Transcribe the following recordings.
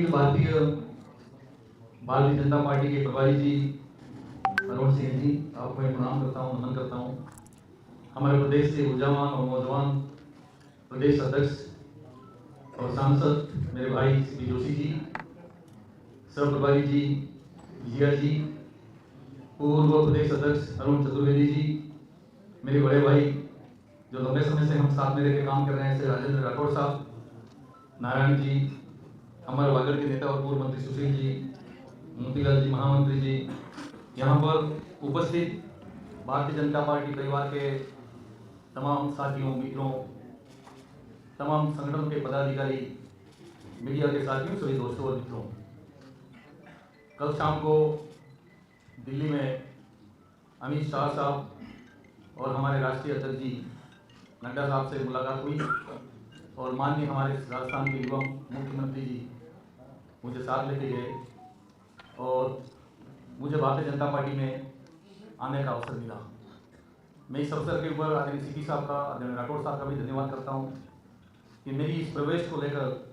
Akhil Bharatiya Bharatiya Janata party के प्रभारी जी अरुण सिंह जी, आपको मैं प्रणाम करता हूँ, नमन करता हूँ। हमारे प्रदेश के ऊर्जावान और नौजवान प्रदेश अध्यक्ष और सांसद मेरे भाई सी जोशी जी, सह प्रभारी जी विजया जी, पूर्व प्रदेश अध्यक्ष अरुण चतुर्वेदी जी, मेरे बड़े भाई जो लंबे समय से हम साथ में रहकर काम कर रहे हैं, श्री राजेंद्र राठौड़ साहब, नारायण जी, अमर वागड़ के नेता और पूर्व मंत्री सुशील जी, मोतीलाल जी महामंत्री जी, यहाँ पर उपस्थित भारतीय जनता पार्टी परिवार के तमाम साथियों, मित्रों, तमाम संगठनों के पदाधिकारी, मीडिया के साथियों, सभी दोस्तों और मित्रों, कल शाम को दिल्ली में अमित शाह साहब और हमारे राष्ट्रीय अध्यक्ष जी नड्डा साहब से मुलाकात हुई और माननीय हमारे राजस्थान के युवा मुख्यमंत्री जी मुझे साथ लेके गए और मुझे भारतीय जनता पार्टी में आने का अवसर मिला। मैं इस अवसर के ऊपर आदरणीय सीपी साहब का, आदरणीय राठौड़ साहब का भी धन्यवाद करता हूँ कि मेरी इस प्रवेश को लेकर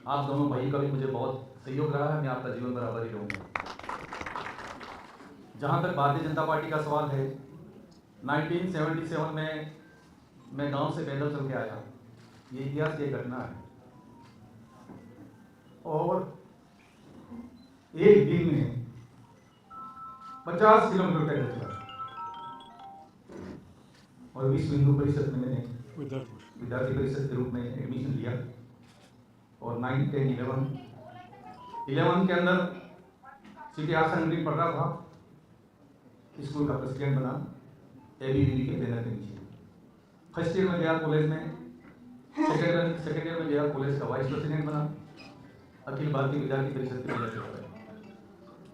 आप दोनों भाई का भी मुझे बहुत सहयोग रहा है। मैं आपका जीवन भर आभारी रहूँगा। जहाँ तक भारतीय जनता पार्टी का सवाल है, 1977 में मैं गांव से पैदल चल के आया। ये इतिहास की घटना है और एक दिन में 50 किलोमीटर पैदल चला और विश्व हिंदू परिषद में मैंने विद्यार्थी परिषद के रूप में एडमिशन लिया और 9, 10, 11 के अंदर सिटी आर्ट्स एंड पढ़ रहा था। स्कूल का प्रेसिडेंट बना एबीवीपी के बैनर के नीचे। फर्स्ट ईयर में गया कॉलेज में, सेकेंड ईयर में गया कॉलेज का वाइस प्रेसिडेंट बना, अखिल भारतीय विद्यार्थी परिषद के वजह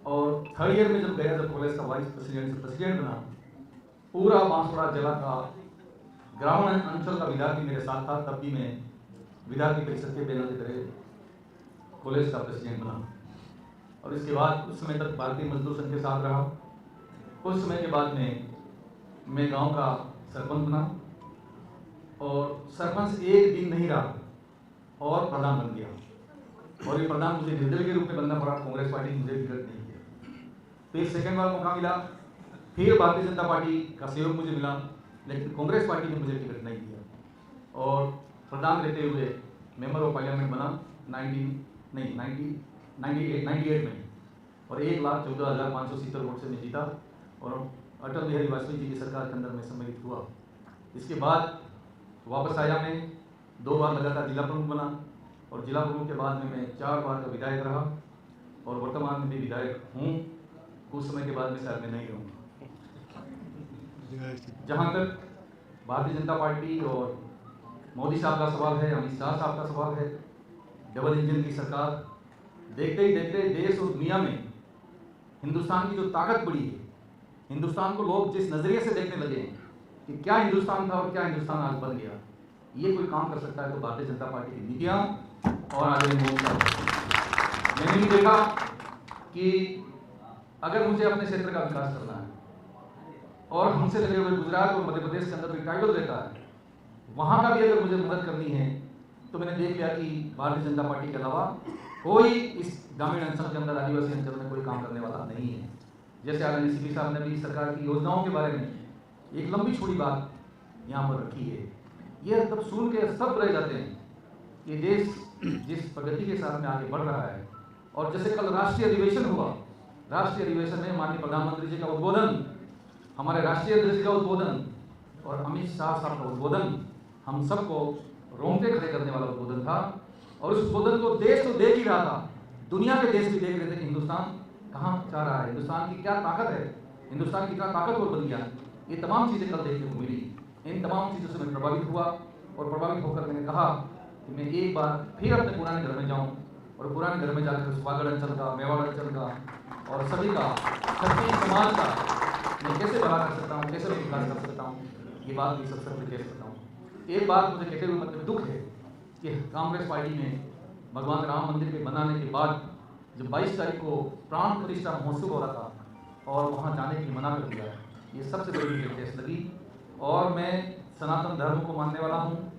और थर्ड ईयर में जब गया, जब कॉलेज का वाइस प्रेसिडेंट से प्रेसिडेंट बना, पूरा बांसवाड़ा जिला का ग्रामीण अंचल का विद्यार्थी मेरे साथ था। तब भी मैं विद्यार्थी परिषद के बैनर के तरह कॉलेज का प्रेसिडेंट बना और इसके बाद उस समय तक भारतीय मजदूर संघ के साथ रहा। कुछ समय के बाद में मैं गांव का सरपंच बना और सरपंच एक दिन नहीं रहा और प्रधान बन गया और ये प्रधान मुझे निर्दलीय के रूप में बनना पड़ा। कांग्रेस पार्टी मुझे टिकट नहीं दिया। फिर सेकेंड बार मौका मिला, फिर भारतीय जनता पार्टी का सहयोग मुझे मिला, लेकिन कांग्रेस पार्टी ने मुझे टिकट नहीं दिया और प्रधान रहते हुए मेंबर ऑफ पार्लियामेंट बना 98 में और 1,14,570 वोट से मैं जीता और अटल बिहारी वाजपेयी जी की सरकार के अंदर में सम्मिलित हुआ। इसके बाद वापस आया, मैं 2 बार लगातार जिला प्रमुख बना और जिला प्रमुख के बाद में मैं 4 बार का विधायक रहा और वर्तमान में भी विधायक हूँ। कुछ समय के बाद में शायद मैं नहीं रहूँगा। जहाँ तक भारतीय जनता पार्टी और मोदी साहब का सवाल है, अमित शाह साहब का सवाल है, डबल इंजन की सरकार, देखते ही देखते देश और दुनिया में हिंदुस्तान की जो ताकत बढ़ी है, हिंदुस्तान को लोग जिस नजरिए से देखने लगे हैं कि क्या हिंदुस्तान था और क्या हिंदुस्तान आज बन गया, ये कोई काम कर सकता है तो भारतीय जनता पार्टी की नीतियाँ और आदरणीय मोदी साहब। मैंने भी देखा कि अगर मुझे अपने क्षेत्र का विकास करना है और हमसे लगे हुए गुजरात और मध्य प्रदेश के अंदर कोई ट्राइबल रहता है, वहाँ का भी अगर मुझे मदद करनी है तो मैंने देख लिया कि भारतीय जनता पार्टी के अलावा कोई इस ग्रामीण अंचल के अंदर, आदिवासी अंचल में कोई काम करने वाला नहीं है। जैसे आदरणीय सीपी साहब ने भी सरकार की योजनाओं के बारे में एक लंबी छोड़ी बात यहाँ पर रखी है। ये तब सुन के सब रह जाते हैं कि देश जिस प्रगति के साथ में आगे बढ़ रहा है। और जैसे कल राष्ट्रीय अधिवेशन हुआ, राष्ट्रीय अधिवेशन में माननीय प्रधानमंत्री जी का उद्बोधन, हमारे राष्ट्रीय अध्यक्ष का उद्बोधन और अमित शाह साहब का उद्बोधन हम सबको रोंगटे खड़े करने वाला उद्बोधन था। और उस उद्बोधन को देश तो देख ही रहा था, दुनिया के देश भी देख रहे थे कि हिंदुस्तान कहाँ जा रहा है, हिंदुस्तान की क्या ताकत है, हिंदुस्तान कितना ताकतवर बन गया। ये तमाम चीज़ें कल देखने को मिली। इन तमाम चीज़ों से मैं प्रभावित हुआ और प्रभावित होकर मैंने कहा कि मैं एक बार फिर अपने पुराने घर में जाऊँ और पुराने घर में जाकर वागड़ अंचल का, मेवाड़ अंचल का और सभी का, क्षत्रिय समाज का मैं कैसे भला कर सकता हूँ, कैसे विकास कर सकता हूँ, ये बात भी सबसे पहले कह सकता हूँ। एक बात मुझे कहते हुए मतलब दुख है कि कांग्रेस पार्टी में भगवान राम मंदिर के बनाने के बाद जब 22 तारीख को प्राण प्रतिष्ठा महोत्सव हो रहा था और वहाँ जाने की मना कर दिया, ये सबसे बड़ी केस लगी। और मैं सनातन धर्म को मानने वाला हूँ,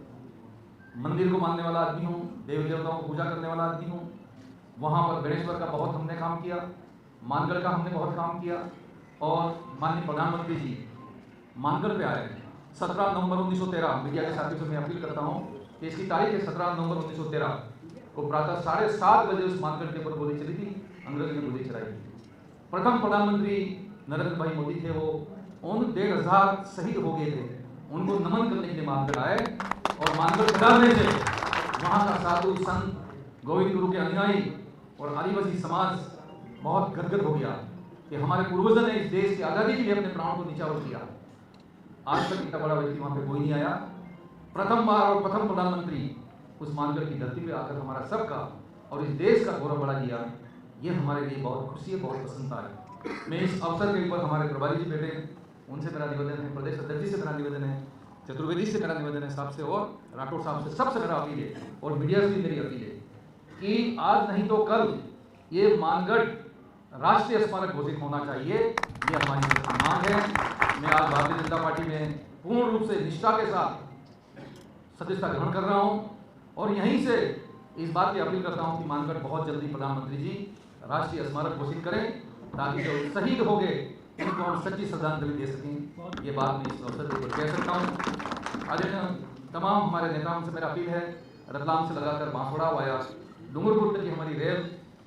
मंदिर को मानने वाला आदमी हूँ, देवी देवताओं को पूजा करने वाला आदमी हूँ, वहाँ पर गणेश्वर का बहुत हमने काम किया, मानगढ़ का हमने बहुत काम किया। और माननीय प्रधानमंत्री जी मानगढ़ पे आए 17 नवंबर 1913। मीडिया के साथियों से मैं अपील करता हूँ कि इसकी तारीख है 17 नवंबर 1913 को प्रातः 7:30 बजे उस मानगढ़ के ऊपर गोली चली थी, अंग्रेज ने गोली चलाई थी। प्रथम प्रधानमंत्री नरेंद्र भाई मोदी थे, वो उन 1500 शहीद हो गए थे, उनको नमन करने के लिए मानगढ़ आए। और मानगढ़ खदान से वहाँ का साधु संत गोविंद गुरु के अनुयायी और आदिवासी समाज बहुत गदगद हो गया कि हमारे पूर्वजों ने इस देश की आज़ादी के लिए अपने प्राणों को न्यौछावर किया। आज तक इतना बड़ा व्यक्ति वहाँ पे कोई नहीं आया। प्रथम बार और प्रथम प्रधानमंत्री उस मानगढ़ की धरती पे आकर हमारा सबका और इस देश का गौरव बढ़ा दिया। ये हमारे लिए बहुत खुशी है, बहुत प्रसन्नता है। मैं इस अवसर के ऊपर हमारे प्रभारी जी बैठे, उनसे मेरा निवेदन है, प्रदेश अध्यक्ष जी से मेरा निवेदन है, चतुर्वेदी से मेरा निवेदन है, साहब से और राठौड़ साहब से, सबसे मेरा अपील है और मीडिया से भी मेरी अपील है कि आज नहीं तो कल ये मानगढ़ राष्ट्रीय स्मारक घोषित होना चाहिए। ये हमारी मांग है। मैं आज भारतीय जनता पार्टी में पूर्ण रूप से निष्ठा के साथ सदस्यता ग्रहण कर रहा हूँ और यहीं से इस बात की अपील करता हूँ कि मानगढ़ बहुत जल्दी प्रधानमंत्री जी राष्ट्रीय स्मारक घोषित करें ताकि जो शहीद हो गए उनको हम सच्ची श्रद्धांजलि दे सकें। ये बात मैं इस अवसर पर कह सकता हूँ। आज तमाम हमारे नेताओं से मेरा अपील है, रतलाम से लगाकर बांसवाड़ा वाया डूंगरपुर तक की हमारी रेल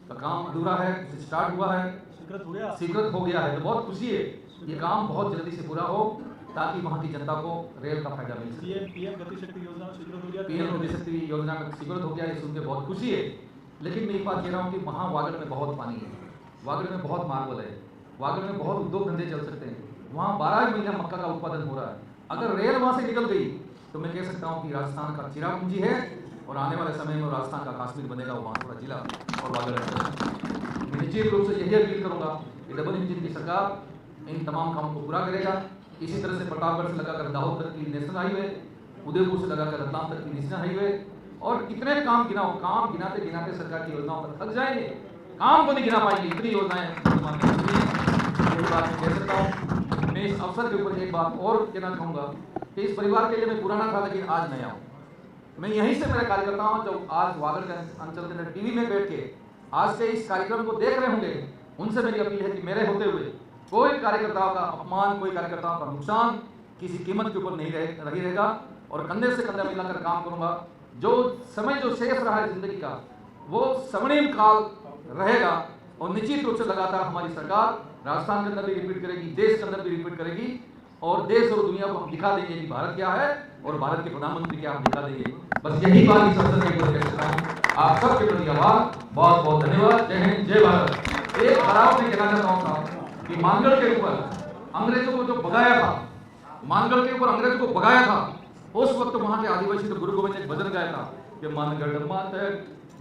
का काम अधूरा है, उसे स्टार्ट हुआ है, स्वीकृत हो गया है, तो बहुत खुशी है। ये काम बहुत जल्दी से पूरा हो ताकि वहाँ की जनता को रेल का फायदा मिल सके। पीएम गति शक्ति योजना स्वीकृत हो गया, पीएम गति शक्ति योजना में स्वीकृत हो गया, ये सुन के बहुत खुशी है। लेकिन मैं एक बात कह रहा हूँ कि वहाँ वागड़ में बहुत पानी है, वागड़ में बहुत मार्बल है, वागड़ में बहुत उद्योग धंधे चल सकते हैं। वहाँ 12 महीने मक्का का उत्पादन हो रहा है। अगर रेल वहाँ से निकल गई तो मैं कह सकता हूँ कि राजस्थान का चिरापूंजी है और आने वाले समय में राजस्थान का कश्मीर बनेगा, वो बांसवाड़ा जिला और वागड़। मैं निश्चित रूप से यही अपील करूँगा कि डबल इंजन की सरकार इन तमाम कामों को पूरा करेगा। इसी तरह से प्रतापगढ़ से लगाकर दाहोद तक की नेशनल हाईवे, उदयपुर से लगाकर रतलाम तक की नेशनल हाईवे और कितने काम गिनाओ, काम गिनाते गिनाते सरकार की योजनाओं पर थक जाएंगे, काम को नहीं गिना पाएंगे, इतनी योजनाएं यही बात मैं कह सकता हूँ। मैं इस अवसर के ऊपर एक बात और कहना चाहूँगा कि इस परिवार के लिए मैं पुराना था लेकिन आज नया हूँ। मैं यहीं से मेरे कार्यकर्ता हूँ जो आज वागड़ के अंचल के अंदर टीवी में बैठ के आज के इस कार्यक्रम को देख रहे होंगे, उनसे मेरी अपील है कि मेरे होते हुए कोई कार्यकर्ताओं का अपमान, कोई कार्यकर्ताओं का नुकसान किसी कीमत के ऊपर नहीं रहेगा और कंधे से कंधा मिलाकर काम करूंगा। जो समय जो शेष रहा है जिंदगी का वो स्वर्णिम काल रहेगा और निश्चित रूप से लगातार हमारी सरकार राजस्थान के अंदर भी रिपीट करेगी, देश के अंदर भी रिपीट करेगी और देश और दुनिया को हम दिखा देंगे कि भारत क्या है और भारत के प्रधानमंत्री क्या हम दिखा देंगे। बस यही बात इस अवसर के ऊपर कह सकता हूँ। आप सबके प्रति आभार, बहुत बहुत धन्यवाद। जय हिंद, जय भारत। एक खराब नहीं कहना चाहता हूँ साहब कि मानगढ़ के ऊपर अंग्रेजों को जो भगाया था, मानगढ़ के ऊपर अंग्रेजों को भगाया था, उस वक्त वहां के आदिवासी तो गुरु गोविंद ने भजन गाया था कि मानगढ़ माते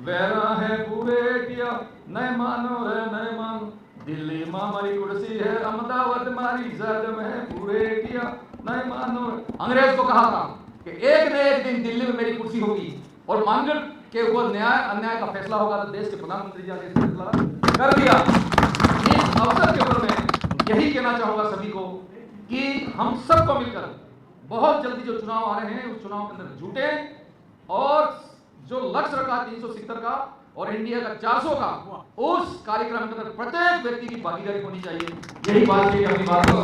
वैरा है पूरे किया नए मानो रे नए मानो, दिल्ली में हमारी कुर्सी है, अहमदाबाद मारी जद में पूरे किया नए मानो। अंग्रेज को कहा था कि एक न एक दिन दिल्ली में मेरी कुर्सी होगी और मानगढ़ के ऊपर न्याय अन्याय का फैसला होगा, तो देश के प्रधानमंत्री जी ने फैसला कर दिया। इस अवसर के ऊपर मैं यही कहना चाहूंगा सभी को कि हम सबको मिलकर बहुत जल्दी जो चुनाव आ रहे हैं उस चुनाव के अंदर जुटे और जो लक्ष्य रखा 370 का और इंडिया का 400 का, उस कार्यक्रम के अंदर प्रत्येक व्यक्ति की भागीदारी होनी चाहिए। यही बात है कि अपनी बात को